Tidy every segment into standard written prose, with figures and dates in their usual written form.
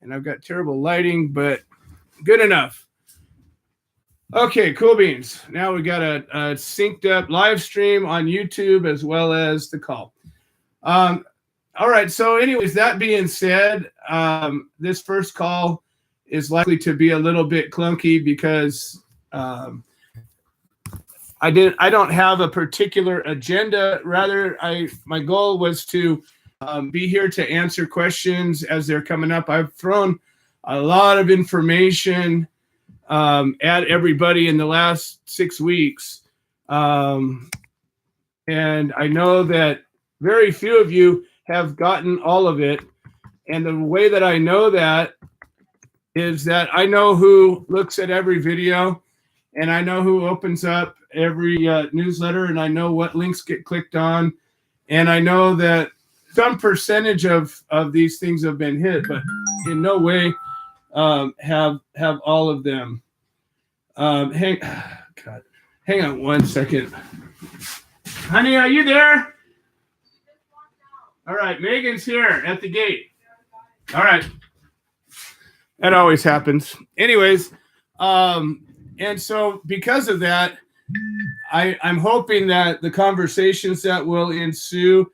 and I've got terrible lighting, but good enough. Okay, cool beans. Now we got a synced up live stream on YouTube as well as the call. All right. So, anyways, that being said, this first call is likely to be a little bit clunky because I don't have a particular agenda. Rather, my goal was to be here to answer questions as they're coming up. I've thrown a lot of information at everybody in the last 6 weeks. And I know that very few of you have gotten all of it. And the way that I know that is that I know who looks at every video, and I know who opens up every newsletter, and I know what links get clicked on. And I know that some percentage of these things have been hit, but in no way have all of them. Hang on 1 second. Honey, are you there? All right, Megan's here at the gate. All right. That always happens. Anyways, and so because of that, I'm hoping that the conversations that will ensue,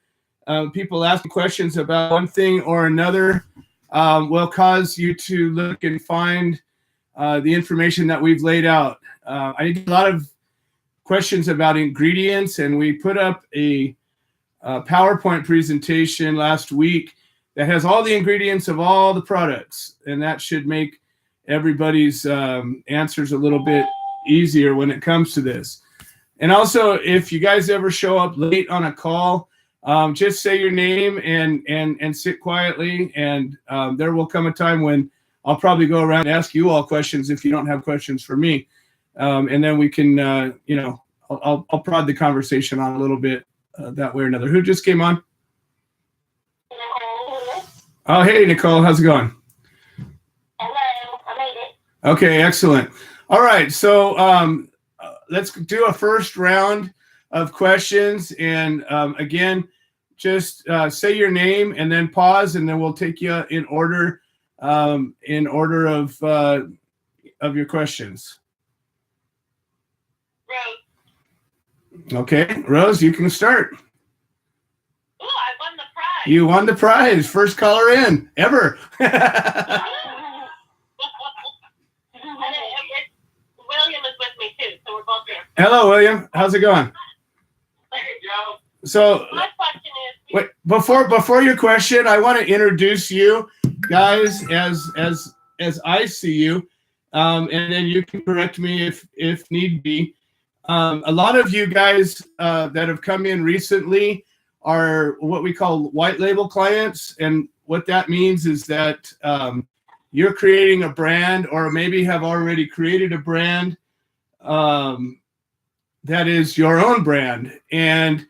people asking questions about one thing or another, will cause you to look and find the information that we've laid out. I get a lot of questions about ingredients, and we put up a PowerPoint presentation last week that has all the ingredients of all the products, and that should make everybody's answers a little bit easier when it comes to this. And also, if you guys ever show up late on a call, just say your name and sit quietly, and there will come a time when I'll probably go around and ask you all questions if you don't have questions for me. And then we can, I'll prod the conversation on a little bit that way or another. Who just came on? Oh, hey, Nicole. How's it going? Hello. I made it. Okay, excellent. All right. So let's do a first round of questions. And again, just say your name and then pause, and then we'll take you in order of your questions. Rose. Okay, Rose, you can start. Ooh, I won the prize. You won the prize. First caller in ever. William is with me too, so we're both here. Hello, William. How's it going? Hey, Joe. So my question is, wait, before your question, I want to introduce you guys as I see you, and then you can correct me if need be. A lot of you guys that have come in recently are what we call white label clients, and what that means is that you're creating a brand, or maybe have already created a brand that is your own brand, and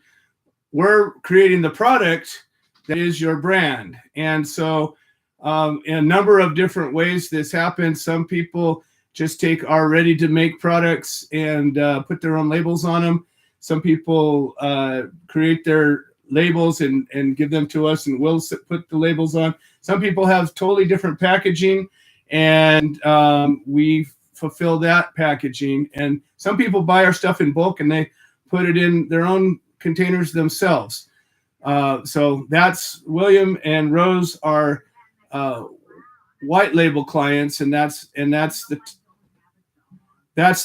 we're creating the product that is your brand. And so in a number of different ways this happens. Some people just take our ready-to-make products and put their own labels on them. Some people create their labels and give them to us, and we'll put the labels on. Some people have totally different packaging, and we fulfill that packaging. And some people buy our stuff in bulk, and they put it in their own containers themselves. So that's William and Rose are white label clients, and that's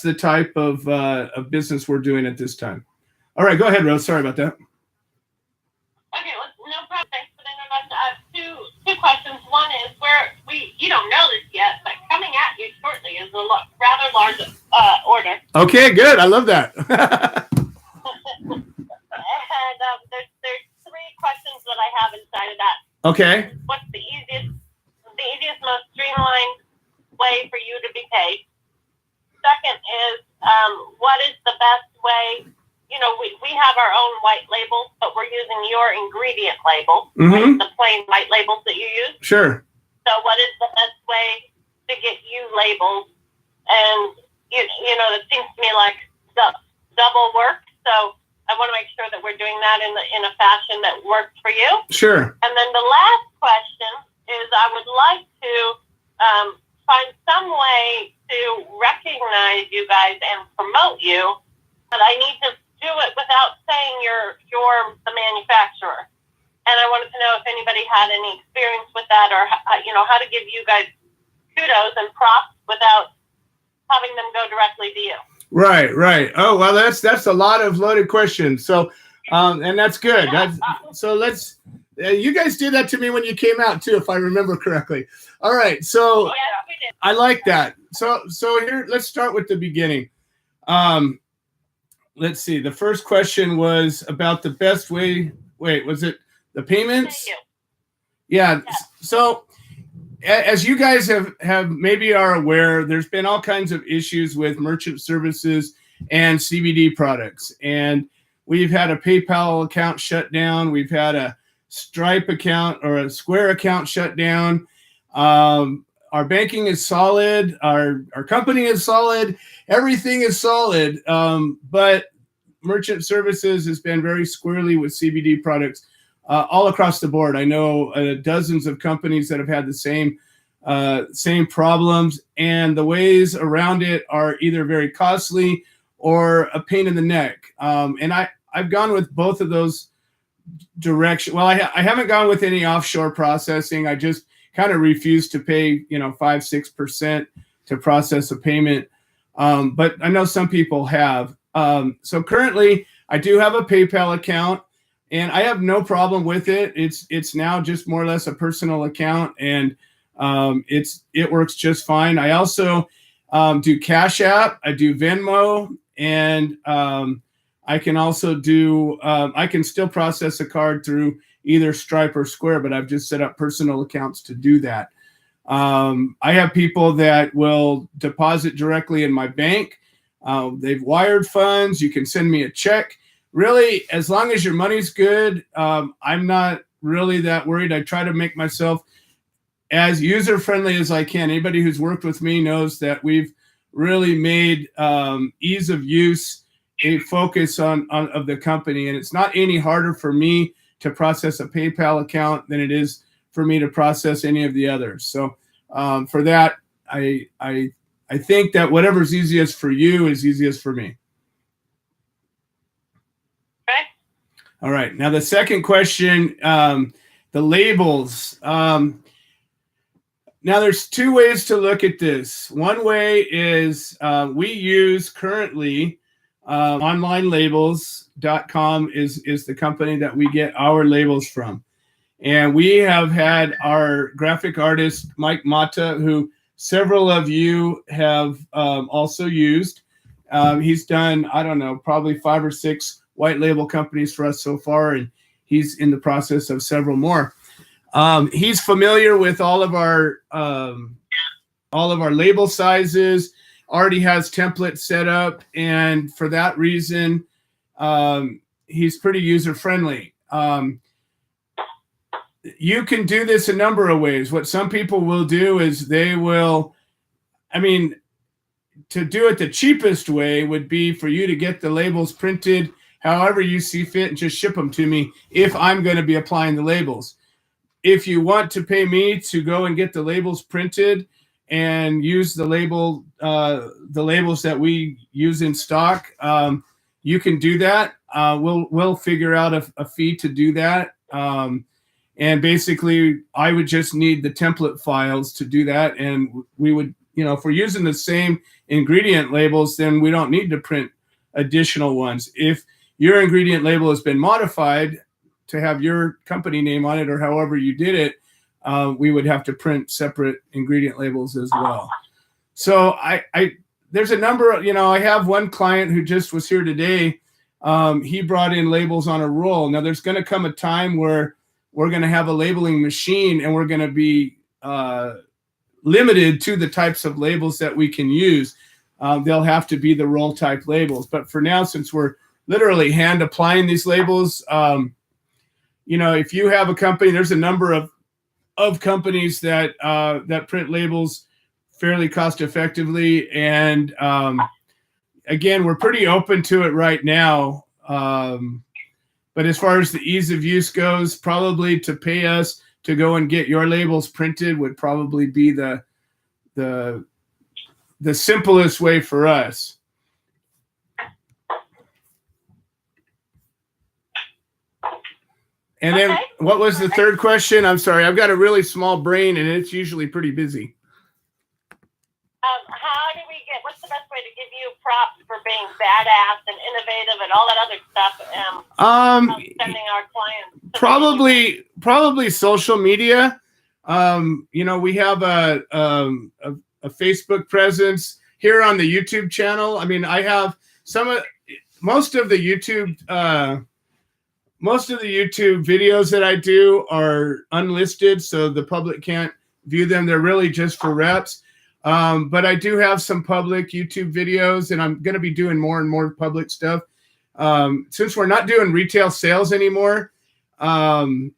the type of business we're doing at this time. All right, go ahead, Rose. Sorry about that. Okay, well, no problem. Thanks for the introduction. I have two questions. One is you don't know this yet, but coming at you shortly is a rather large order. Okay, good. I love that. And there's three questions that I have inside of that. Okay. What's the easiest, most streamlined way for you to be paid? Second is, what is the best way? You know, we have our own white labels, but we're using your ingredient label, right? The plain white labels that you use. Sure. So what is the best way to get you labeled? And, you know, it seems to me like double work. So I want to make sure that we're doing that in a fashion that works for you. Sure. And then the last question is, I would like to find some way to recognize you guys and promote you, but I need to do it without saying you're the manufacturer. And I wanted to know if anybody had any experience with that, or how to give you guys kudos and props without having them go directly to you. Right. Oh, well, that's a lot of loaded questions. So, and that's good. So let's. You guys did that to me when you came out too, if I remember correctly. All right, so Yes, we did. I like that. So here, let's start with the beginning. Let's see. The first question was about the best way. Wait, was it the payments? Thank you. Yeah. Yes. So as you guys have maybe are aware, there's been all kinds of issues with merchant services and CBD products, and we've had a PayPal account shut down. We've had a Stripe account or a Square account shut down. Our banking is solid. Our company is solid. Everything is solid. But merchant services has been very squirrely with CBD products all across the board. I know dozens of companies that have had the same problems, and the ways around it are either very costly or a pain in the neck. And I've gone with both of those direction. Well, I haven't gone with any offshore processing. I just kind of refuse to pay 5-6% to process a payment. But I know some people have. So currently I do have a PayPal account, and I have no problem with it. It's now just more or less a personal account, and it works just fine. I also do Cash App, I do Venmo, and I can also do, I can still process a card through either Stripe or Square, but I've just set up personal accounts to do that. I have people that will deposit directly in my bank. They've wired funds. You can send me a check. Really, as long as your money's good, I'm not really that worried. I try to make myself as user-friendly as I can. Anybody who's worked with me knows that we've really made ease of use a focus of the company, and it's not any harder for me to process a PayPal account than it is for me to process any of the others. So for that, I think that whatever's easiest for you is easiest for me. Okay. All right. Now the second question, the labels. Now there's two ways to look at this. One way is we use currently onlinelabels.com is the company that we get our labels from. And we have had our graphic artist, Mike Mata, who several of you have also used. He's done, I don't know, probably 5 or 6 white label companies for us so far, and he's in the process of several more. He's familiar with all of our label sizes, already has templates set up, and for that reason, he's pretty user-friendly. You can do this a number of ways. What some people will do is they will, to do it the cheapest way would be for you to get the labels printed however you see fit and just ship them to me if I'm going to be applying the labels. If you want to pay me to go and get the labels printed and use the labels that we use in stock, you can do that. We'll figure out a fee to do that. And basically, I would just need the template files to do that. And we would, if we're using the same ingredient labels, then we don't need to print additional ones. If your ingredient label has been modified to have your company name on it or however you did it, we would have to print separate ingredient labels as well. So there's a number of, I have one client who just was here today. He brought in labels on a roll. Now there's going to come a time where we're going to have a labeling machine and we're going to be limited to the types of labels that we can use. They'll have to be the roll type labels. But for now, since we're literally hand applying these labels, if you have a company, there's a number of companies that print labels fairly cost effectively. And again, we're pretty open to it right now. But as far as the ease of use goes, probably to pay us to go and get your labels printed would probably be the the simplest way for us. And then Okay. what was the third question? I'm sorry, I've got a really small brain and it's usually pretty busy. How do we get, what's the best way to give you props for being badass and innovative and all that other stuff? Sending our clients. Probably social media. We have a Facebook presence here on the YouTube channel. I mean, I have most of the YouTube videos that I do are unlisted, so the public can't view them. They're really just for reps. But I do have some public YouTube videos, and I'm going to be doing more and more public stuff. Since we're not doing retail sales anymore, the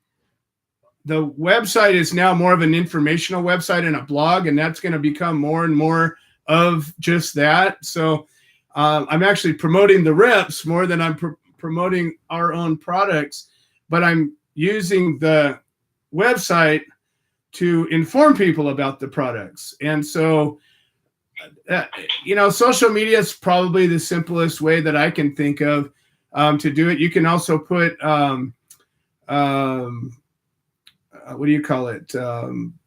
website is now more of an informational website and a blog, and that's going to become more and more of just that. So I'm actually promoting the reps more than I'm promoting our own products, but I'm using the website to inform people about the products. And so, social media is probably the simplest way that I can think of to do it. You can also put,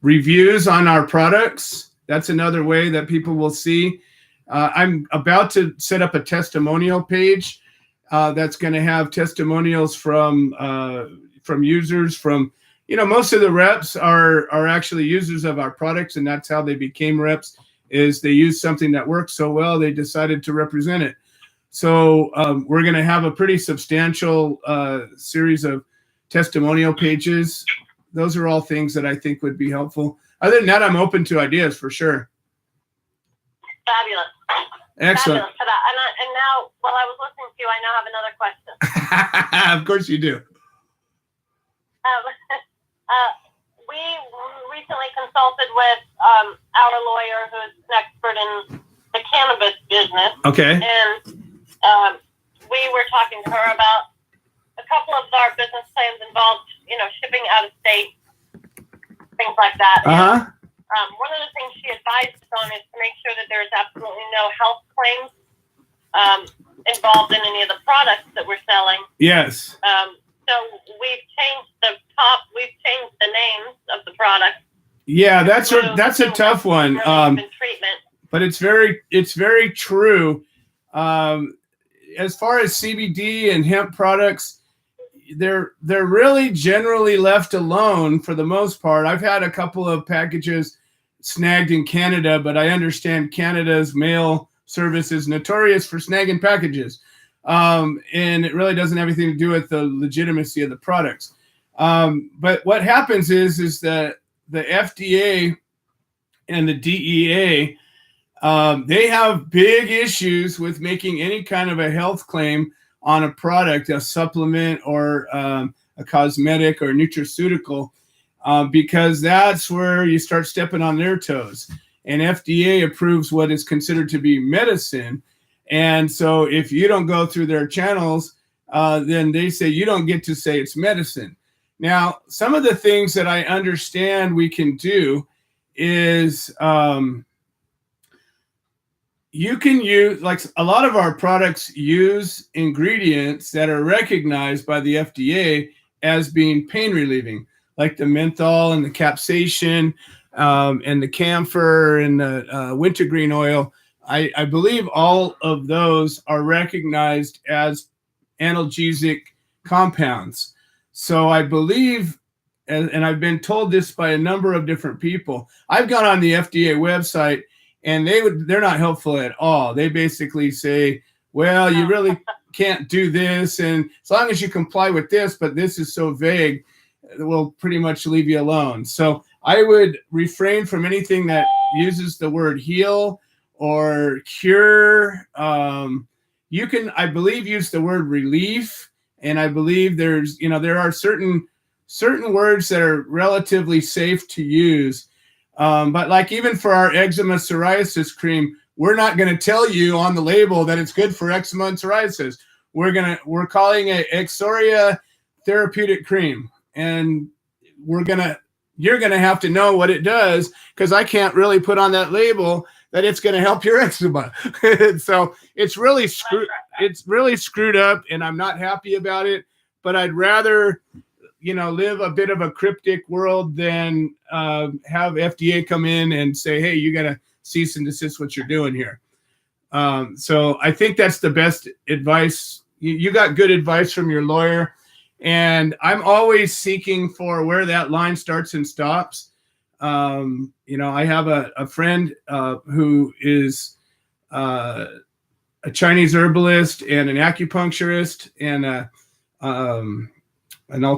reviews on our products. That's another way that people will see. I'm about to set up a testimonial page that's going to have testimonials from users from, most of the reps are actually users of our products, and that's how they became reps, is they used something that worked so well, they decided to represent it. So we're going to have a pretty substantial series of testimonial pages. Those are all things that I think would be helpful. Other than that, I'm open to ideas for sure. Fabulous. Excellent. Fabulous. And now, while I was listening to you, I now have another question. Of course you do. We recently consulted with our lawyer, who's an expert in the cannabis business. Okay. And we were talking to her about a couple of our business plans involved, shipping out of state, things like that. Uh-huh. And, one of the things she advised us on is to make sure that there's absolutely no health claims involved in any of the products that we're selling. Yes. So we've changed the names of the products. Yeah, that's a tough one. Treatment. But it's very true. As far as CBD and hemp products, they're really generally left alone for the most part. I've had a couple of packages snagged in Canada, but I understand Canada's mail service is notorious for snagging packages. And it really doesn't have anything to do with the legitimacy of the products. But what happens is that the FDA and the DEA, they have big issues with making any kind of a health claim on a product, a supplement or a cosmetic or nutraceutical, because that's where you start stepping on their toes. And FDA approves what is considered to be medicine. And so if you don't go through their channels, then they say you don't get to say it's medicine. Now, some of the things that I understand we can do is you can use, like a lot of our products use ingredients that are recognized by the FDA as being pain relieving, like the menthol and the capsaicin and the camphor and the wintergreen oil. I believe all of those are recognized as analgesic compounds. So I believe, and I've been told this by a number of different people. I've gone on the FDA website, and they're not helpful at all. They basically say, well, you really can't do this, and as long as you comply with this, but this is so vague, we'll pretty much leave you alone. So I would refrain from anything that uses the word heal or cure. You can, I believe, use the word relief, and I believe there are certain words that are relatively safe to use. But like even for our eczema psoriasis cream, we're not going to tell you on the label that it's good for eczema and psoriasis. We're calling it Exoria therapeutic cream, and we're going to you're going to have to know what it does, because I can't really put on that label that it's going to help your eczema. So it's really screwed up, and I'm not happy about it. But I'd rather, live a bit of a cryptic world than have FDA come in and say, hey, you got to cease and desist what you're doing here. So I think that's the best advice. You got good advice from your lawyer, and I'm always seeking for where that line starts and stops. I have a friend who is a Chinese herbalist and an acupuncturist and an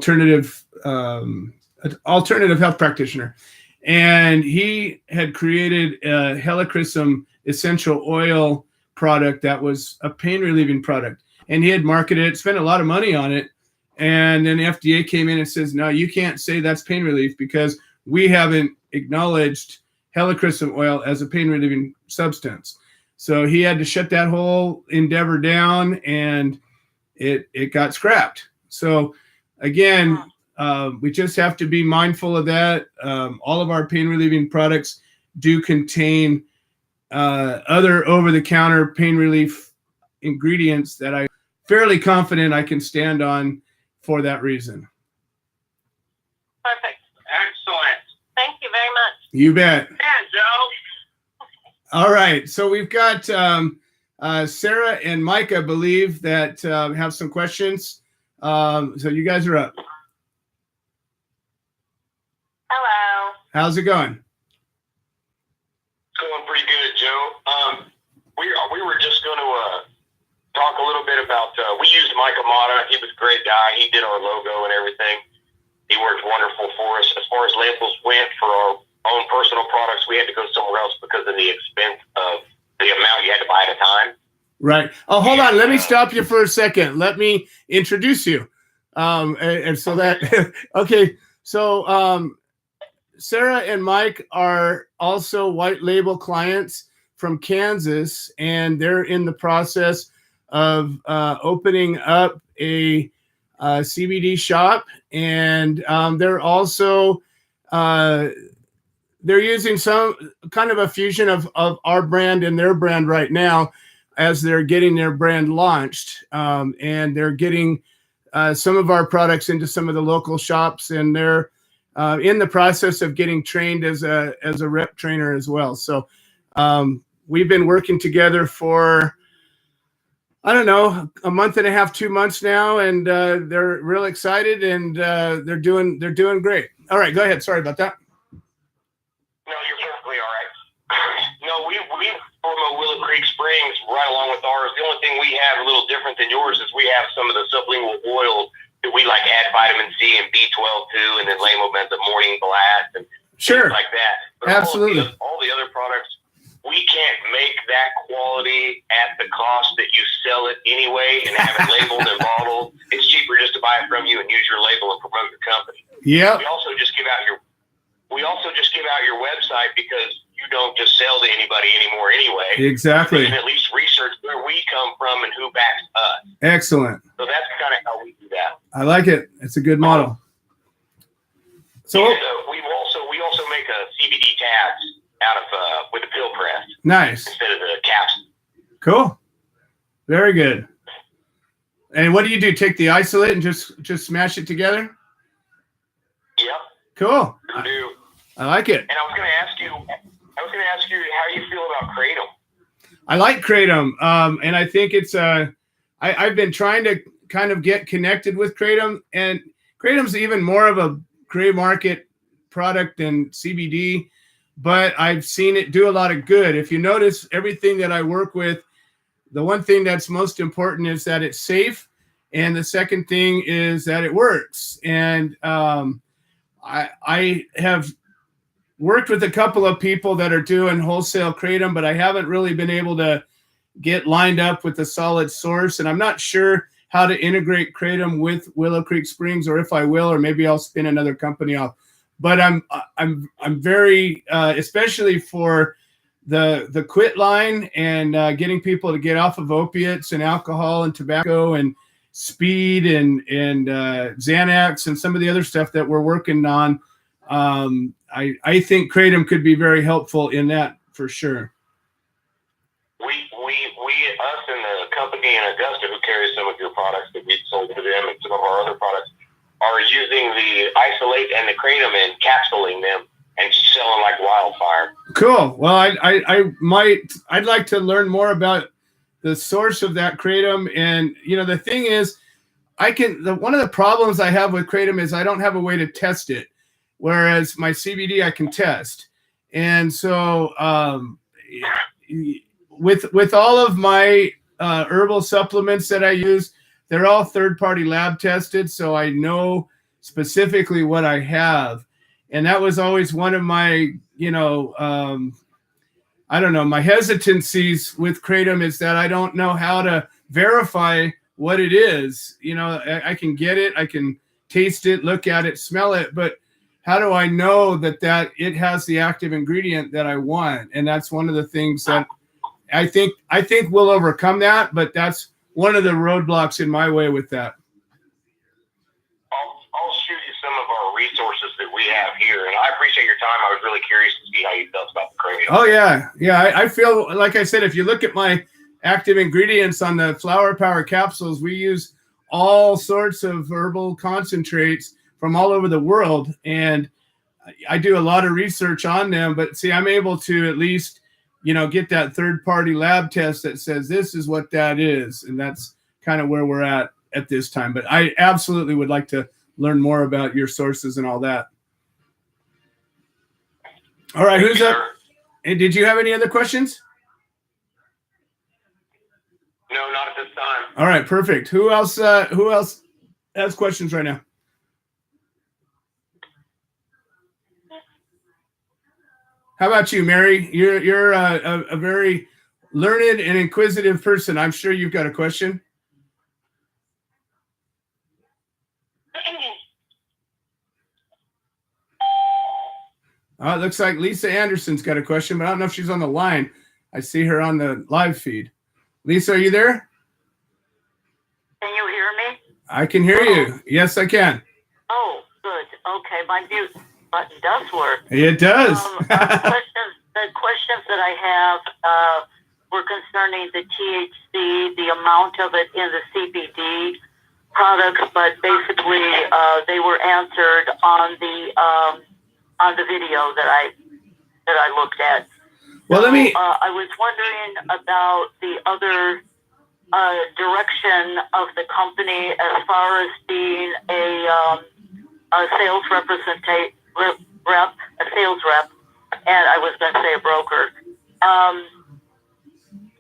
alternative health practitioner, and he had created a Helichrysum essential oil product that was a pain relieving product, and he had marketed it, spent a lot of money on it, and then FDA came in and says, no, you can't say that's pain relief because we haven't acknowledged Helichrysum oil as a pain relieving substance. So he had to shut that whole endeavor down, and it got scrapped. So again, we just have to be mindful of that. All of our pain relieving products do contain other over-the-counter pain relief ingredients that I'm fairly confident I can stand on for that reason. Perfect. Excellent. Thank you very much. You bet. Yeah, Joe. All right. So we've got Sarah and Mike, I believe, that have some questions. So you guys are up. Hello. How's it going? It's going pretty good, Joe. We were just going to talk a little bit about, we used Mike Amata. He was a great guy. He did our logo and everything. He worked wonderful for us. As far as labels went for our own personal products, we had to go somewhere else because of the expense of the amount you had to buy at a time. Right. Oh, hold on. Let me stop you for a second. Let me introduce you. And so that, okay. So Sarah and Mike are also white label clients from Kansas, and they're in the process of opening up a CBD shop. And they're also, they're using some kind of a fusion of our brand and their brand right now as they're getting their brand launched. And they're getting some of our products into some of the local shops, and they're in the process of getting trained as a rep trainer as well. So we've been working together for, I don't know, a month and a half, 2 months now, and they're real excited, and they're doing great. All right, go ahead. Sorry about that. No, you're perfectly all right. No, we promote Willow Creek Springs right along with ours. The only thing we have a little different than yours is we have some of the sublingual oils that we like add vitamin C and B12 to, and then Lamobenzone morning blast and Sure. things like that. But Absolutely. all the other products, we can't make that quality at the cost that you sell it anyway and have it labeled and bottled. It's cheaper just to buy it from you and use your label and promote your company. Yeah. We also just give out your website because you don't just sell to anybody anymore anyway. Exactly. You can at least research where we come from and who backs us. Excellent. So that's kind of how we do that. I like it. It's a good model. So And, we also make a CBD tabs out of with the pill press nice. instead of the caps. Cool. Very good. And what do you do? Take the isolate and just smash it together? Yep. Cool. We do. I like it. And I was going to ask you how you feel about Kratom. I like Kratom. And I think it's I've been trying to kind of get connected with Kratom, and Kratom's even more of a gray market product than CBD, but I've seen it do a lot of good. If you notice everything that I work with, the one thing that's most important is that it's safe. And the second thing is that it works. And I have worked with a couple of people that are doing wholesale Kratom, but I haven't really been able to get lined up with a solid source. And I'm not sure how to integrate Kratom with Willow Creek Springs, or if I will, or maybe I'll spin another company off. But I'm very, especially for the quit line and getting people to get off of opiates and alcohol and tobacco and speed and Xanax and some of the other stuff that we're working on. I think Kratom could be very helpful in that for sure. Us and the company in Augusta who carries some of your products that we've sold to them and some of our other products are using the isolate and the Kratom and capsuling them and selling like wildfire. Cool. Well, I'd like to learn more about the source of that Kratom. And, the thing is, one of the problems I have with Kratom is I don't have a way to test it. Whereas my CBD I can test. And so, with all of my herbal supplements that I use, they're all third-party lab tested, so I know specifically what I have. And that was always one of my, I don't know, my hesitancies with Kratom is that I don't know how to verify what it is. I can get it, I can taste it, look at it, smell it, but how do I know that it has the active ingredient that I want? And that's one of the things that I think we'll overcome that, but that's one of the roadblocks in my way with that. I'll shoot you some of our resources that we have here, and I appreciate your time. I was really curious to see how you felt about the Kratom. Oh yeah. I feel like I said, if you look at my active ingredients on the Flower Power capsules, we use all sorts of herbal concentrates from all over the world, and I do a lot of research on them. But see, I'm able to at least get that third-party lab test that says this is what that is, and that's kind of where we're at this time. But I absolutely would like to learn more about your sources and all that. All right, who's up? And did you have any other questions? No, not at this time. All right, perfect. Who else has questions right now? How about you, Mary? You're a very learned and inquisitive person. I'm sure you've got a question. It looks like Lisa Anderson's got a question, but I don't know if she's on the line. I see her on the live feed. Lisa, are you there? Can you hear me? I can hear you. Yes, I can. Oh, good. Okay, my mute button does work. It does. The questions that I have were concerning the THC, the amount of it in the CBD products, but basically they were answered on the video that I looked at. Well, let me. I was wondering about the other direction of the company as far as being a sales sales rep, and I was going to say a broker,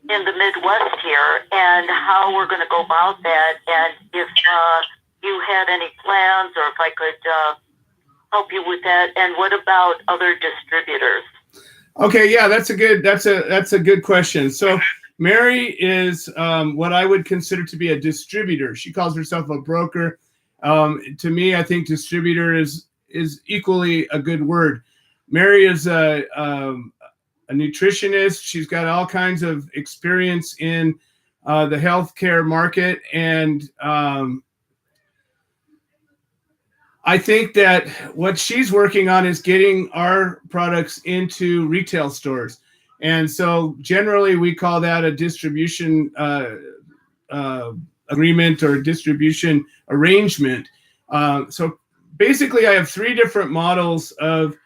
in the Midwest here, and how we're going to go about that, and if you had any plans, or if I could help you with that, and what about other distributors? Okay, yeah, that's a good question. So Mary is what I would consider to be a distributor. She calls herself a broker. To me, I think distributor is equally a good word. Mary is a nutritionist. She's got all kinds of experience in the healthcare market, and I think that what she's working on is getting our products into retail stores. And so generally we call that a distribution agreement or distribution arrangement. So basically I have three different models of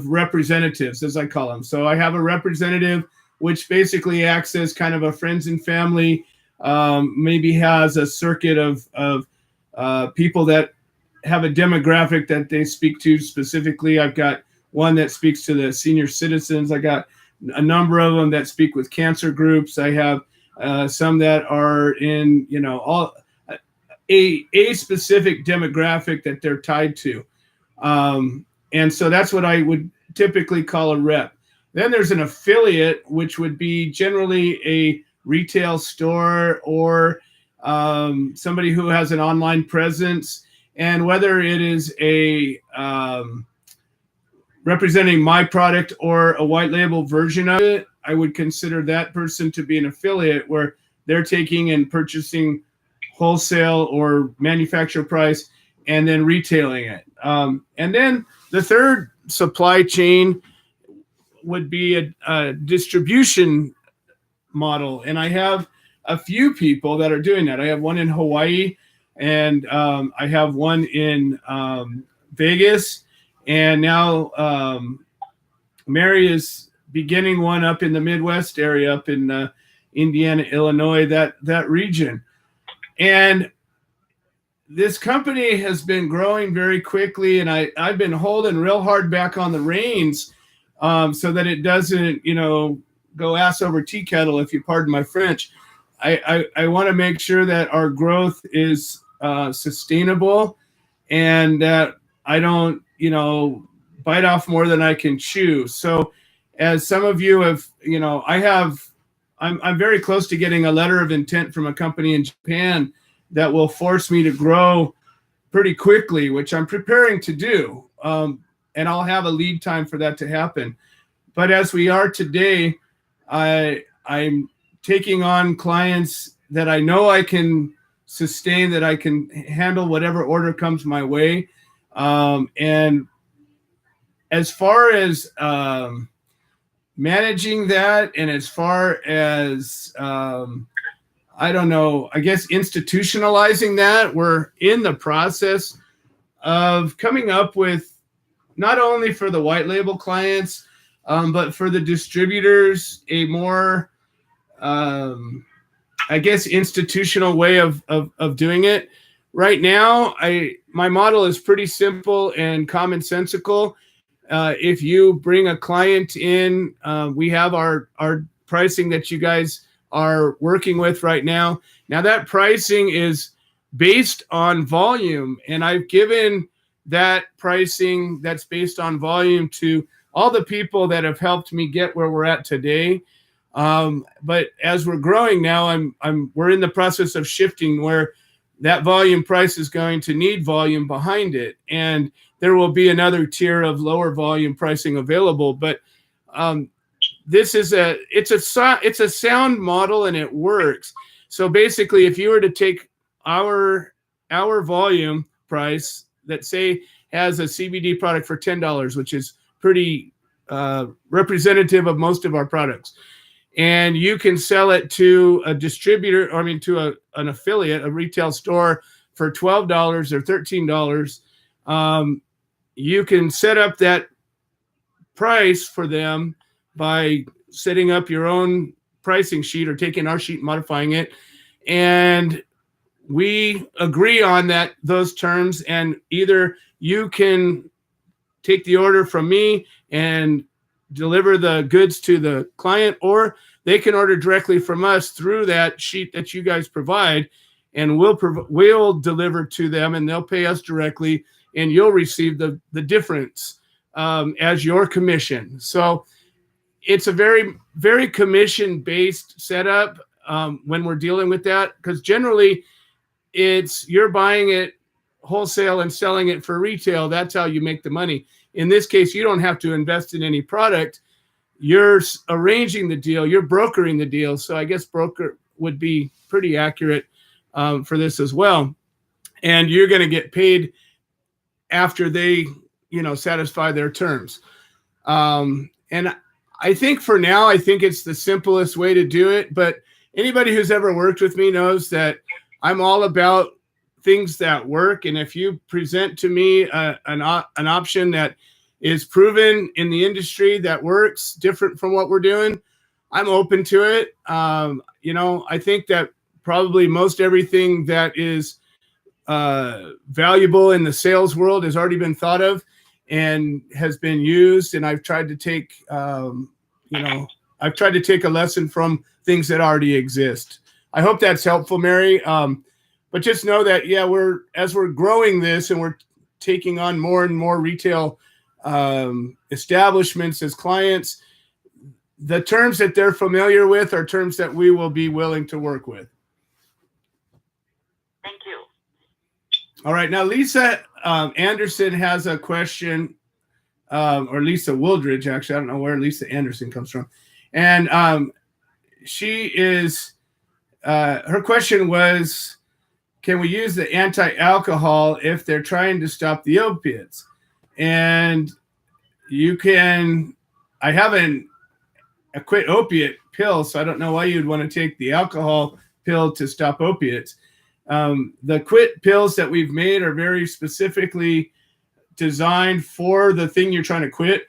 representatives, as I call them. So I have a representative which basically acts as kind of a friends and family, maybe has a circuit of people that have a demographic that they speak to specifically. I've got one that speaks to the senior citizens. I got a number of them that speak with cancer groups. I have some that are in, all a specific demographic that they're tied to. And so that's what I would typically call a rep. Then there's an affiliate, which would be generally a retail store or somebody who has an online presence. And whether it is a representing my product or a white label version of it, I would consider that person to be an affiliate where they're taking and purchasing wholesale or manufacturer price and then retailing it. And then the third supply chain would be a distribution model. And I have a few people that are doing that. I have one in Hawaii, and I have one in Vegas, and now Mary is beginning one up in the Midwest area, up in Indiana, Illinois, that region. And this company has been growing very quickly, and I've been holding real hard back on the reins so that it doesn't, go ass over tea kettle, if you pardon my French. I want to make sure that our growth is sustainable, and that I don't, bite off more than I can chew. So as some of you have, I'm very close to getting a letter of intent from a company in Japan that will force me to grow pretty quickly, which I'm preparing to do. And I'll have a lead time for that to happen. But as we are today, I'm taking on clients that I know I can sustain, that I can handle whatever order comes my way. And as far as managing that, and as far as, I don't know, I guess institutionalizing that, we're in the process of coming up with, not only for the white label clients, but for the distributors, a more, I guess, institutional way of doing it. Right now, my model is pretty simple and commonsensical. If you bring a client in, we have our pricing that you guys are working with right now. Now that pricing is based on volume, and I've given that pricing that's based on volume to all the people that have helped me get where we're at today. But as we're growing now, we're in the process of shifting where that volume price is going to need volume behind it, and there will be another tier of lower volume pricing available. But this is it's a sound model, and it works. So basically, if you were to take our volume price that, say, has a CBD product for $10, which is pretty representative of most of our products, and you can sell it to a distributor, to an affiliate, a retail store, for $12 or $13, you can set up that price for them by setting up your own pricing sheet or taking our sheet and modifying it. And we agree on those terms, and either you can take the order from me and deliver the goods to the client, or they can order directly from us through that sheet that you guys provide, and we'll deliver to them, and they'll pay us directly, and you'll receive the difference as your commission. So it's a very, very commission-based setup when we're dealing with that, because generally you're buying it wholesale and selling it for retail. That's how you make the money. In this case, you don't have to invest in any product. You're arranging the deal. You're brokering the deal. So I guess broker would be pretty accurate for this as well. And you're going to get paid after they, satisfy their terms. And I think for now, it's the simplest way to do it. But anybody who's ever worked with me knows that I'm all about things that work. And if you present to me an option that is proven in the industry that works different from what we're doing, I'm open to it. I think that probably most everything that is valuable in the sales world has already been thought of and has been used. And I've tried to take, I've tried to take a lesson from things that already exist. I hope that's helpful, Mary. But just know that, as we're growing this and we're taking on more and more retail establishments as clients, the terms that they're familiar with are terms that we will be willing to work with. Thank you. All right. Now, Lisa Anderson has a question, or Lisa Wooldridge, actually. I don't know where Lisa Anderson comes from. And she is, her question was, can we use the anti-alcohol if they're trying to stop the opiates? and you can. I have a quit opiate pill, so I don't know why you'd want to take the alcohol pill to stop opiates. The quit pills that we've made are very specifically designed for the thing you're trying to quit.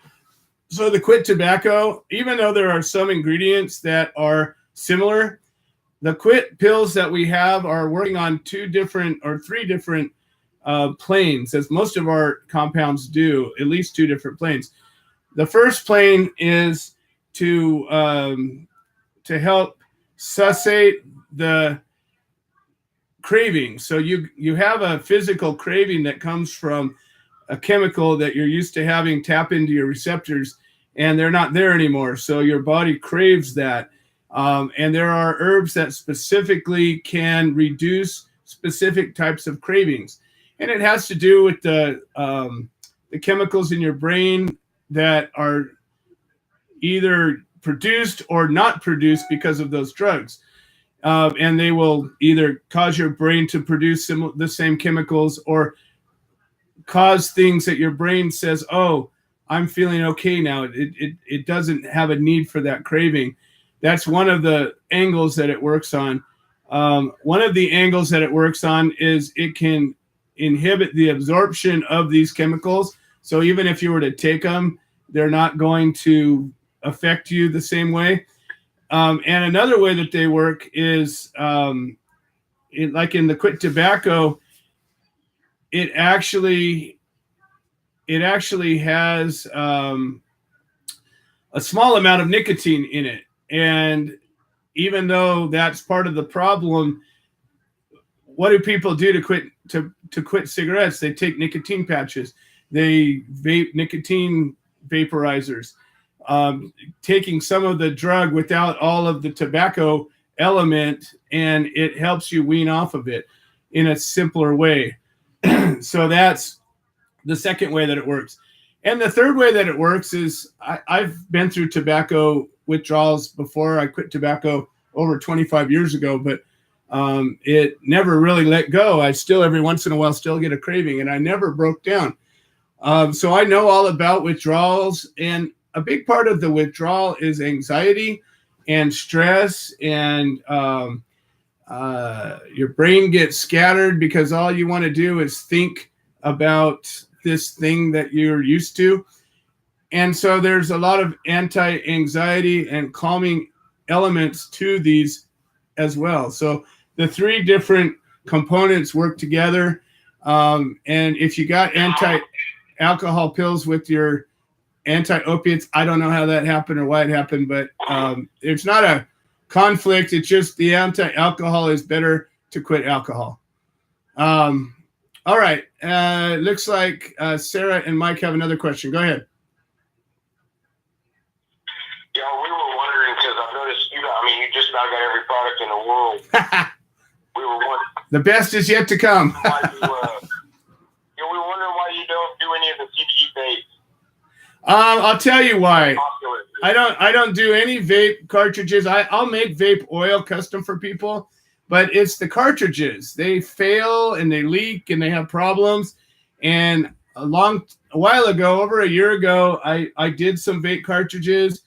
So the quit tobacco, even though there are some ingredients that are similar, the quit pills that we have are working on 2 different or 3 different planes, as most of our compounds do, at least 2 different planes. The first plane is to help cessate the craving. So you have a physical craving that comes from a chemical that you're used to having tap into your receptors, and they're not there anymore. So your body craves that. And there are herbs that specifically can reduce specific types of cravings. And it has to do with the chemicals in your brain that are either produced or not produced because of those drugs. And they will either cause your brain to produce the same chemicals or cause things that your brain says, oh, I'm feeling okay now. It doesn't have a need for that craving. That's one of the angles that it works on. One of the angles that it works on is it can inhibit the absorption of these chemicals. So even if you were to take them, they're not going to affect you the same way. And another way that they work is like in the quit tobacco, it actually has a small amount of nicotine in it. And even though that's part of the problem, what do people do to quit cigarettes? They take nicotine patches. They vape nicotine vaporizers. Taking some of the drug without all of the tobacco element, and it helps you wean off of it in a simpler way. So that's the second way that it works. And the third way that it works is I've been through tobacco withdrawals before. I quit tobacco over 25 years ago, but it never really let go. I still every once in a while still get a craving, and I never broke down. So I know all about withdrawals, and a big part of the withdrawal is anxiety and stress, and your brain gets scattered because all you want to do is think about this thing that you're used to. And so there's a lot of anti-anxiety and calming elements to these as well. So the 3 different components work together. And if you got anti-alcohol pills with your anti-opiates, I don't know how that happened or why it happened, but it's not a conflict. It's just the anti-alcohol is better to quit alcohol. All right. Looks like Sarah and Mike have another question. Go ahead. Yeah, we were wondering because I noticed you just about got every product in the world. We were wondering. The best is yet to come. We were wondering why you don't do any of the CBD vapes. I'll tell you why. I don't do any vape cartridges. I'll make vape oil custom for people, but it's the cartridges. They fail and they leak and they have problems. And a while ago, over a year ago, I did some vape cartridges,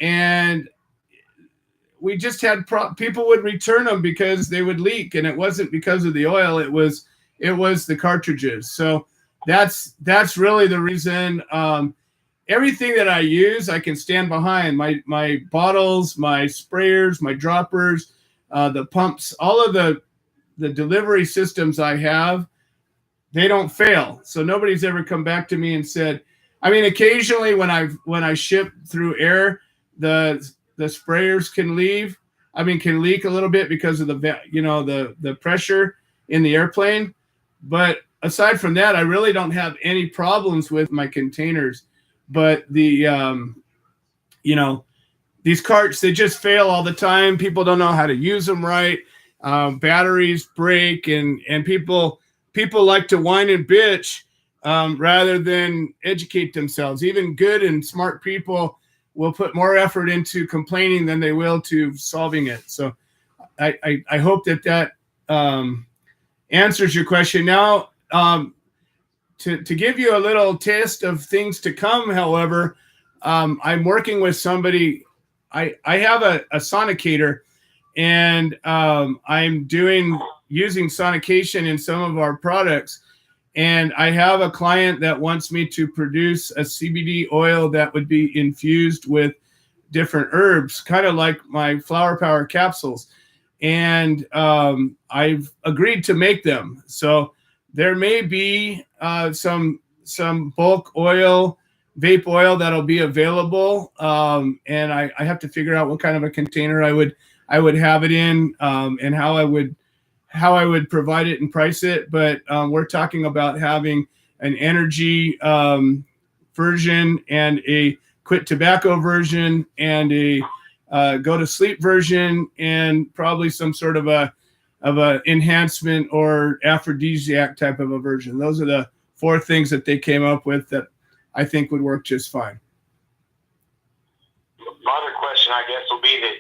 and we just had people would return them because they would leak, and it wasn't because of the oil. It was the cartridges. So that's really the reason. Everything that I use, I can stand behind. My bottles, my sprayers, my droppers, the pumps, all of the delivery systems I have, they don't fail. So nobody's ever come back to me and said, I mean, occasionally when I ship through air, the sprayers can leak a little bit because of the pressure in the airplane. But aside from that, I really don't have any problems with my containers. But these carts, they just fail all the time. People don't know how to use them right. Batteries break, and people like to whine and bitch rather than educate themselves. Even good and smart people will put more effort into complaining than they will to solving it. So I hope that answers your question. Now, to give you a little taste of things to come, however, I'm working with somebody. I have a sonicator, and I'm using sonication in some of our products. And I have a client that wants me to produce a CBD oil that would be infused with different herbs, kind of like my Flower Power capsules. And I've agreed to make them. So there may be some bulk oil, vape oil that'll be available. And I have to figure out what kind of a container I would have it in, and how I would provide it and price it. But we're talking about having an energy version and a quit tobacco version and a go to sleep version, and probably some sort of a enhancement or aphrodisiac type of a version. Those are the 4 things that they came up with that I think would work just fine. My other question, I guess, will be that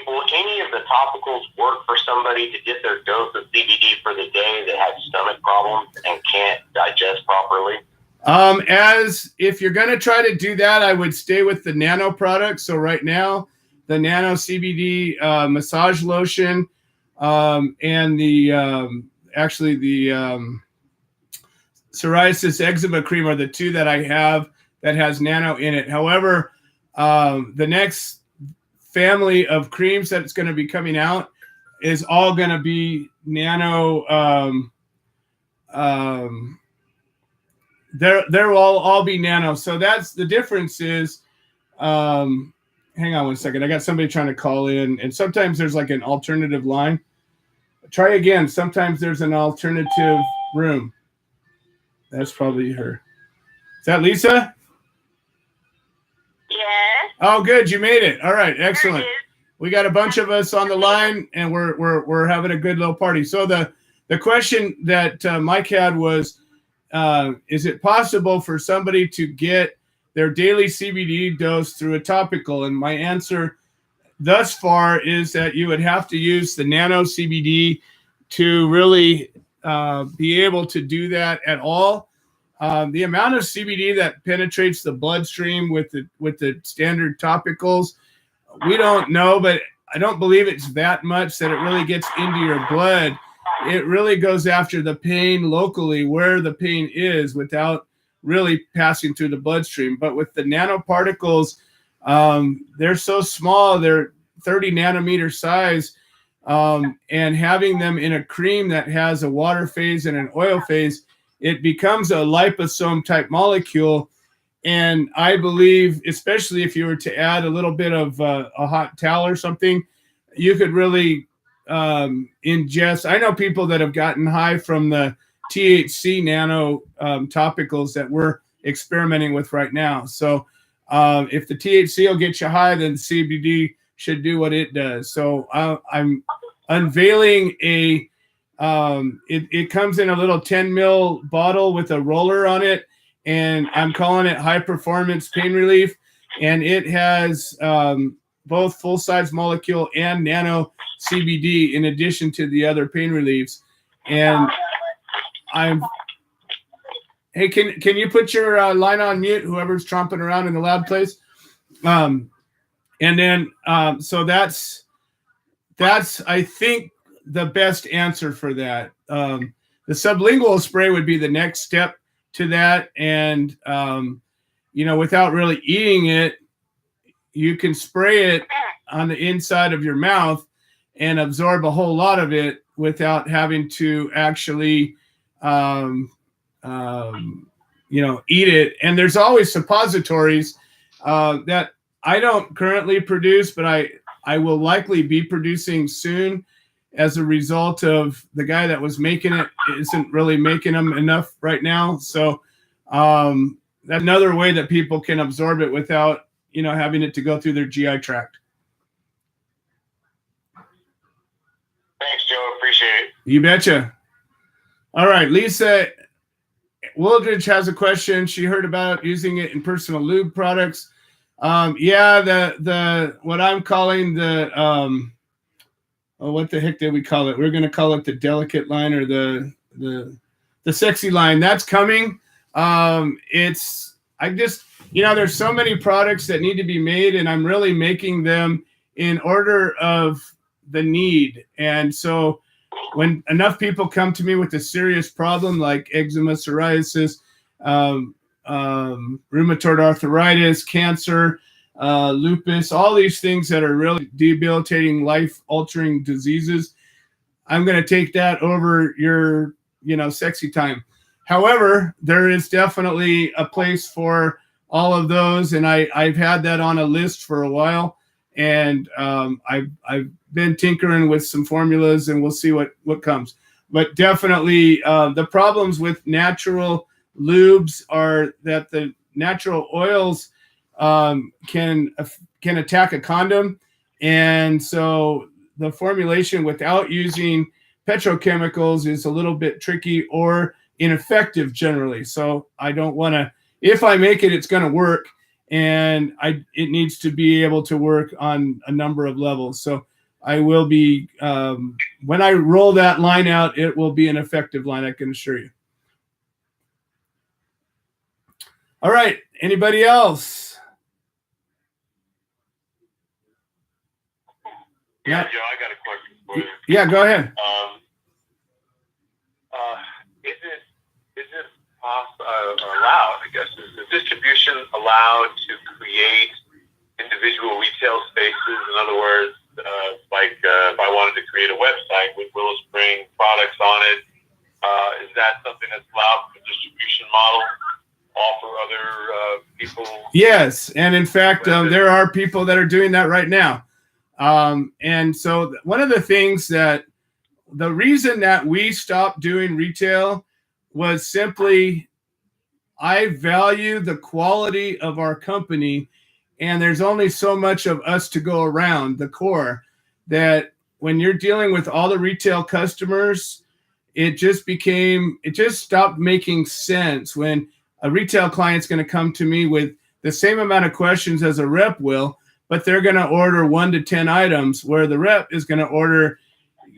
will any of the topicals work for somebody to get their dose of CBD for the day that has stomach problems and can't digest properly? As if you're going to try to do that, I would stay with the nano products. So right now, the nano CBD massage lotion, and the psoriasis eczema cream are the 2 that I have that has nano in it. However, the next family of creams that's going to be coming out is all going to be nano. There will all be nano. So that's the difference is, hang on one second. I got somebody trying to call in, and sometimes there's like an alternative line. Try again. Sometimes there's an alternative room. That's probably her. Is that Lisa? Yes. Oh, good. You made it. All right. Excellent. We got a bunch of us on the line, and we're having a good little party. So the question that Mike had was, is it possible for somebody to get their daily CBD dose through a topical? And my answer thus far is that you would have to use the nano CBD to really be able to do that at all. The amount of CBD that penetrates the bloodstream with the standard topicals, we don't know, but I don't believe it's that much that it really gets into your blood. It really goes after the pain locally where the pain is without really passing through the bloodstream. But with the nanoparticles, they're so small, they're 30 nanometer size, and having them in a cream that has a water phase and an oil phase, it becomes a liposome type molecule. And I believe, especially if you were to add a little bit of a hot towel or something, you could really ingest. I know people that have gotten high from the THC nano topicals that we're experimenting with right now. So if the THC will get you high, then CBD should do what it does. So I'm unveiling a it comes in a little 10 ml bottle with a roller on it, and I'm calling it High Performance Pain Relief, and it has both full-size molecule and nano CBD in addition to the other pain reliefs. And hey, can you put your line on mute, whoever's tromping around in the loud place? And then so that's I think the best answer for that. The sublingual spray would be the next step to that, and without really eating it, you can spray it on the inside of your mouth and absorb a whole lot of it without having to actually eat it. And there's always suppositories that I don't currently produce, but I will likely be producing soon as a result of the guy that was making it isn't really making them enough right now. So that's another way that people can absorb it without having it to go through their GI tract. Thanks, Joe. Appreciate it. You betcha. All right, Lisa Wooldridge has a question. She heard about using it in personal lube products. The what I'm calling the what the heck did we call it? We're going to call it the delicate line or the sexy line. That's coming. There's so many products that need to be made, and I'm really making them in order of the need. And so when enough people come to me with a serious problem like eczema, psoriasis, rheumatoid arthritis, cancer, lupus, all these things that are really debilitating, life-altering diseases, I'm going to take that over your, sexy time. However, there is definitely a place for all of those, and I've had that on a list for a while, and I've been tinkering with some formulas, and we'll see what comes. But definitely, the problems with natural lubes are that the natural oils can attack a condom, and so the formulation without using petrochemicals is a little bit tricky or ineffective generally. So I don't want to. If I make it, it's going to work, and it needs to be able to work on a number of levels. So I will be, when I roll that line out, it will be an effective line, I can assure you. All right, anybody else? Yeah, Joe, I got a question for you. Yeah, go ahead. Is it allowed, I guess, is the distribution allowed to create individual retail spaces? In other words, if I wanted to create a website with Willow Spring products on it, is that something that's allowed for the distribution model? Offer other people? Yes, and in fact, there are people that are doing that right now. And so one of the things the reason that we stopped doing retail was simply, I value the quality of our company, and there's only so much of us to go around, the core, that when you're dealing with all the retail customers, it just stopped making sense when a retail client's going to come to me with the same amount of questions as a rep will, but they're going to order 1 to 10 items, where the rep is going to order,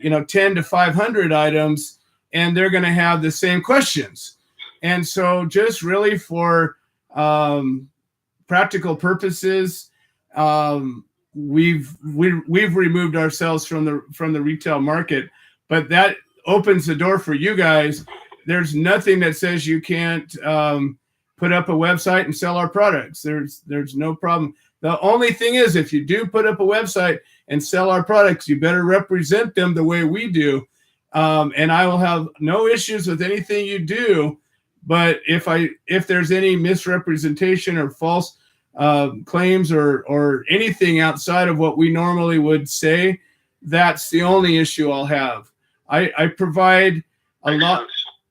10 to 500 items, and they're going to have the same questions. And so just really for practical purposes, we've removed ourselves from the retail market, but that opens the door for you guys. There's nothing that says you can't put up a website and sell our products. There's no problem. The only thing is, if you do put up a website and sell our products, you better represent them the way we do. And I will have no issues with anything you do. But if there's any misrepresentation or false claims or anything outside of what we normally would say, that's the only issue I'll have. I provide a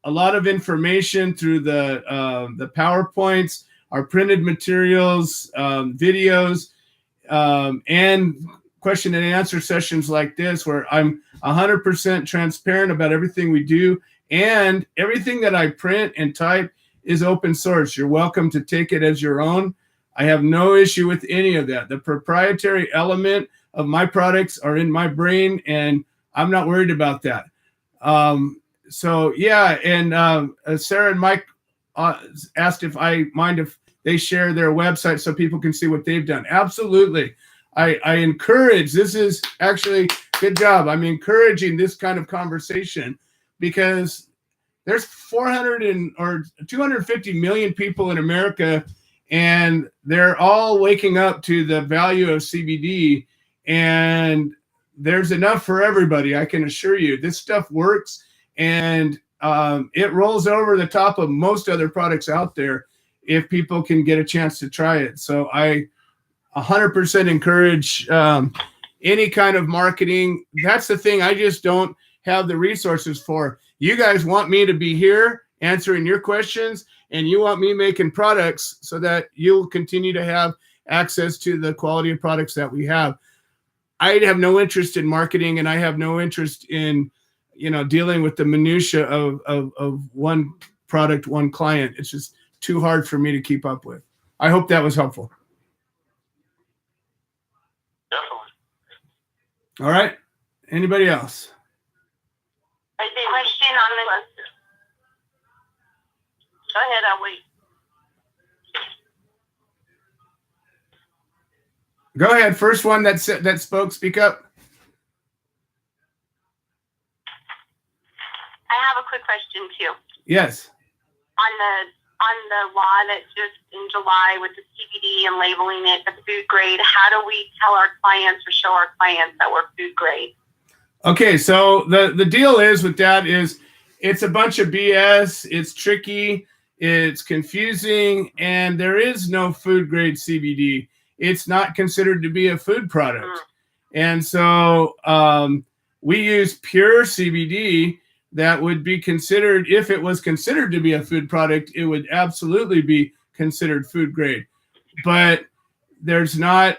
lot of information through the PowerPoints, our printed materials, videos, and question and answer sessions like this, where I'm 100% transparent about everything we do, and everything that I print and type is open source. You're welcome to take it as your own. I have no issue with any of that. The proprietary element of my products are in my brain, and I'm not worried about that. So yeah, and Sarah and Mike asked if I mind if they share their website so people can see what they've done. Absolutely. I encourage, this is actually, good job. I'm encouraging this kind of conversation, because there's 250 million people in America, and they're all waking up to the value of CBD, and there's enough for everybody. I can assure you this stuff works, and it rolls over the top of most other products out there if people can get a chance to try it. So I 100% encourage any kind of marketing. That's the thing I just don't have the resources for. You guys want me to be here answering your questions, and you want me making products so that you'll continue to have access to the quality of products that we have. I have no interest in marketing, and I have no interest in, dealing with the minutia of one product, one client. It's just too hard for me to keep up with. I hope that was helpful. Definitely. All right. Anybody else? Question on the Go ahead, I'll wait. Go ahead. First one that spoke, speak up. I have a quick question too. Yes. On the law that's just in July with the CBD and labeling it as food grade, how do we tell our clients or show our clients that we're food grade? Okay, so the deal is with that is it's a bunch of BS. It's tricky. It's confusing, and there is no food grade CBD. It's not considered to be a food product. And so we use pure CBD that would be considered, if it was considered to be a food product, it would absolutely be considered food grade. But there's not,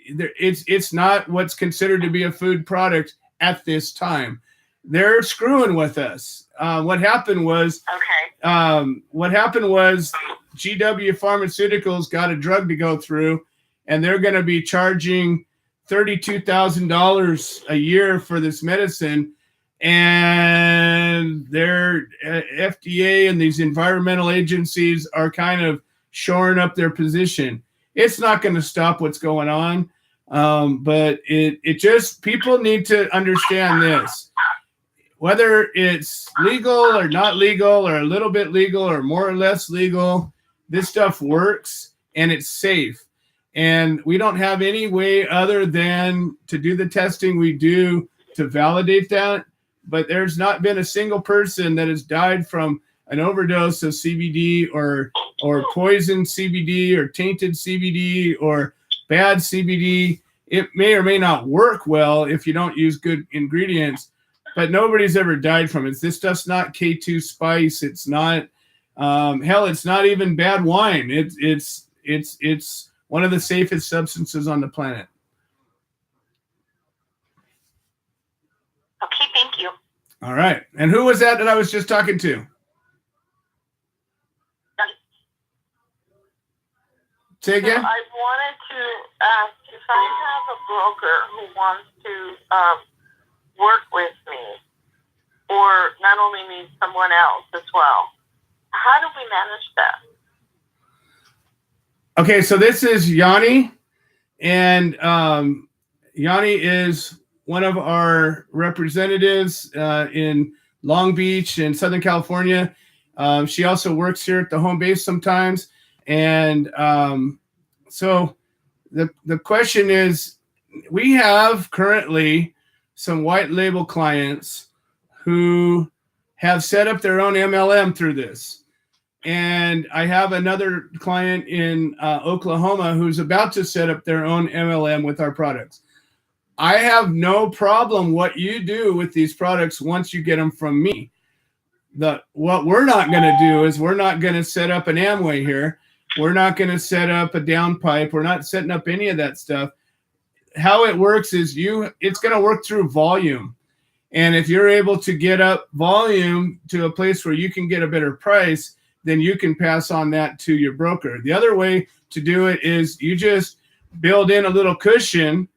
it's not what's considered to be a food product at this time. They're screwing with us. What happened was GW Pharmaceuticals got a drug to go through, and they're going to be charging $32,000 a year for this medicine. And their FDA and these environmental agencies are kind of shoring up their position. It's not going to stop what's going on, but it just, people need to understand this. Whether it's legal or not legal or a little bit legal or more or less legal, this stuff works and it's safe. And we don't have any way other than to do the testing we do to validate that. But there's not been a single person that has died from an overdose of CBD or poison CBD or tainted CBD or bad CBD. It may or may not work well if you don't use good ingredients, but nobody's ever died from it. This stuff's not K2 spice. It's not, hell, it's not even bad wine. It's one of the safest substances on the planet. Okay, thank you. All right. And who was that I was just talking to? Say again? So I wanted to ask if I have a broker who wants to work with me, or not only me, someone else as well. How do we manage that? Okay, so this is Yanni, and Yanni is one of our representatives in Long Beach in Southern California. She also works here at the home base sometimes. And so the question is, we have currently some white label clients who have set up their own MLM through this. And I have another client in Oklahoma who's about to set up their own MLM with our products. I have no problem what you do with these products once you get them from me. What we're not going to do is we're not going to set up an Amway here. We're not going to set up a downpipe. We're not setting up any of that stuff. How it works is it's going to work through volume. And if you're able to get up volume to a place where you can get a better price, then you can pass on that to your broker. The other way to do it is you just build in a little cushion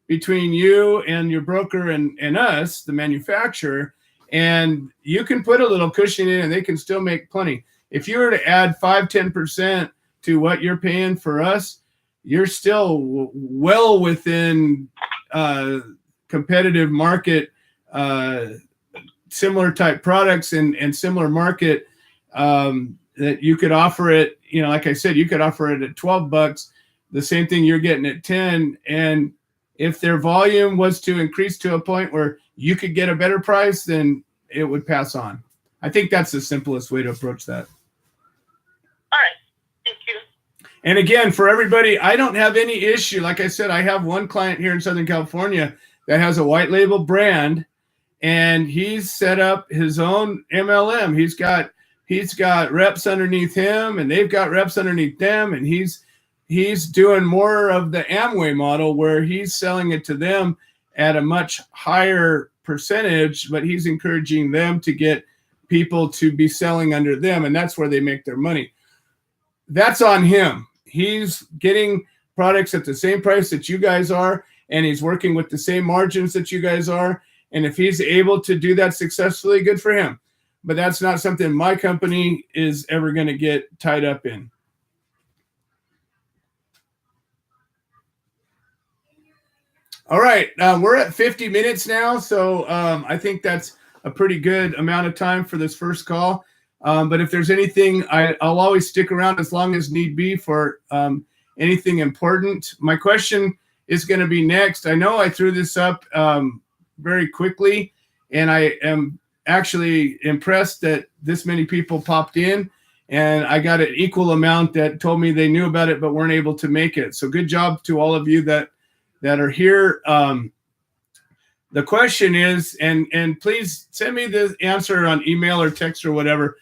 between you and your broker and us, the manufacturer, and you can put a little cushion in and they can still make plenty. If you were to add 5-10% to what you're paying for us, you're still well within competitive market, similar type products and similar market that you could offer it. You know, like I said, you could offer it at $12, the same thing you're getting at 10. And if their volume was to increase to a point where you could get a better price, then it would pass on. I think that's the simplest way to approach that. All right. Thank you. And again, for everybody, I don't have any issue. Like I said, I have one client here in Southern California that has a white label brand, and he's set up his own MLM. He's got reps underneath him, and they've got reps underneath them, and he's doing more of the Amway model where he's selling it to them at a much higher percentage, but he's encouraging them to get people to be selling under them, and that's where they make their money. That's on him. He's getting products at the same price that you guys are, and he's working with the same margins that you guys are. And if he's able to do that successfully, good for him. but that's not something my company is ever going to get tied up in. All right, we're at 50 minutes now, so I think that's a pretty good amount of time for this first call. But if there's anything, I'll always stick around as long as need be for anything important. My question is going to be next. I know I threw this up very quickly, and I am actually impressed that this many people popped in, and I got an equal amount that told me they knew about it but weren't able to make it. So good job to all of you that are here. The question is, and please send me the answer on email or text or whatever.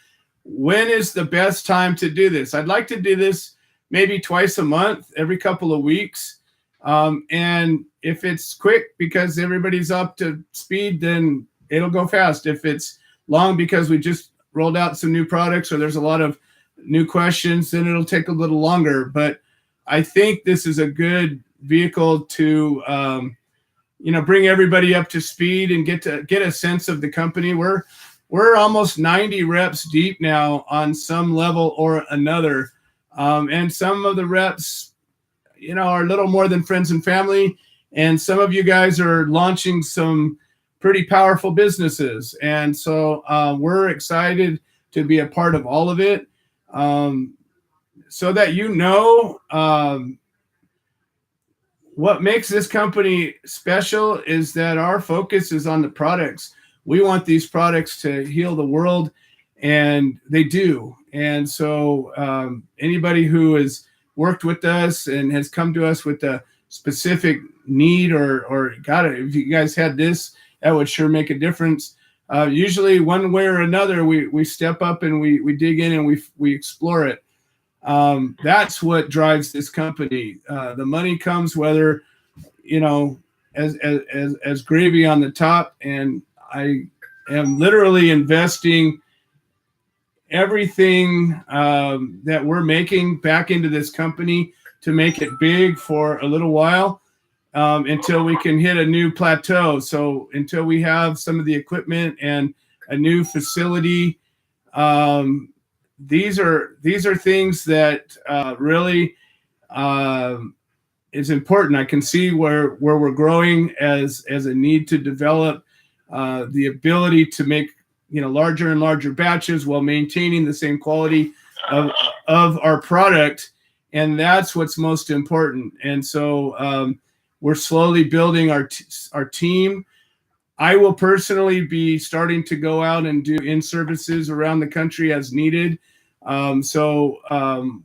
When is the best time to do this? I'd like to do this maybe twice a month, every couple of weeks. And if it's quick because everybody's up to speed, then it'll go fast. If it's long because we just rolled out some new products or there's a lot of new questions, then it'll take a little longer. But I think this is a good vehicle to bring everybody up to speed and get a sense of the company. We're almost 90 reps deep now on some level or another, and some of the reps are a little more than friends and family, and some of you guys are launching some pretty powerful businesses, and so we're excited to be a part of all of it, so that what makes this company special is that our focus is on the products. We want these products to heal the world, and they do. And so anybody who has worked with us and has come to us with a specific need or got it, if you guys had this, that would sure make a difference. Usually one way or another, we step up and we dig in and we explore it. That's what drives this company. The money comes whether, as gravy on the top, and I am literally investing everything that we're making back into this company to make it big for a little while until we can hit a new plateau. So until we have some of the equipment and a new facility, these are things that really is important. I can see where we're growing as a need to develop the ability to make larger and larger batches while maintaining the same quality of our product, and that's what's most important. And so we're slowly building our team. I will personally be starting to go out and do in-services around the country as needed. So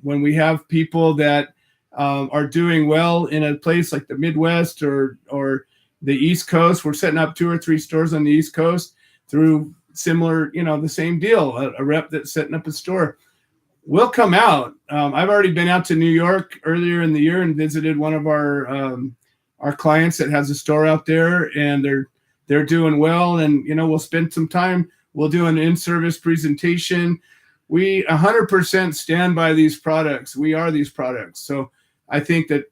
when we have people that are doing well in a place like the Midwest or the East Coast, we're setting up 2 or 3 stores on the East Coast through similar, the same deal, a rep that's setting up a store. We'll come out. I've already been out to New York earlier in the year and visited one of our clients that has a store out there, and they're doing well. And, we'll spend some time. We'll do an in-service presentation. We 100% stand by these products. We are these products. So I think that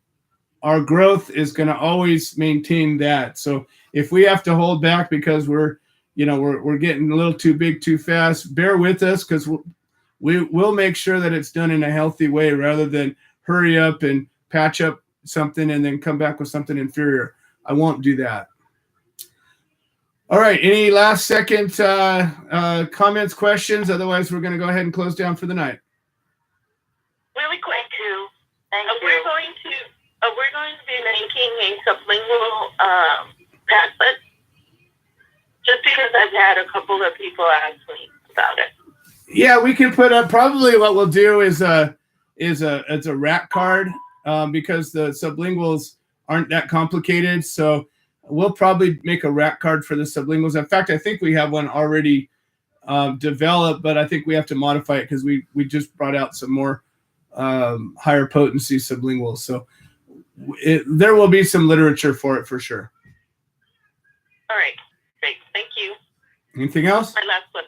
our growth is going to always maintain that. So if we have to hold back because we're getting a little too big too fast, bear with us, because we'll make sure that it's done in a healthy way rather than hurry up and patch up something and then come back with something inferior. I won't do that. All right. Any last second comments, questions? Otherwise, we're going to go ahead and close down for the night. Really quick. Thank you. We're going to be making a sublingual pamphlet, just because I've had a couple of people ask me about it. Yeah, we can put up. Probably what we'll do is a rack card because the sublinguals aren't that complicated. So we'll probably make a rack card for the sublinguals. In fact, I think we have one already developed, but I think we have to modify it because we just brought out some more higher potency sublinguals. So there will be some literature for it for sure. All right. Great. Thank you. Anything else? My last one.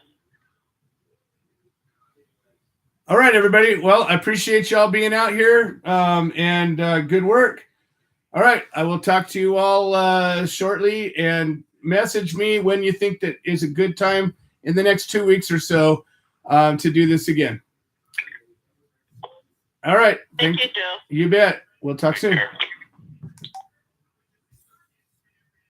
All right, everybody. Well, I appreciate y'all being out here and good work. All right. I will talk to you all shortly, and message me when you think that is a good time in the next 2 weeks or so to do this again. All right. Thank you, Joe. You bet. We'll talk soon. Sure.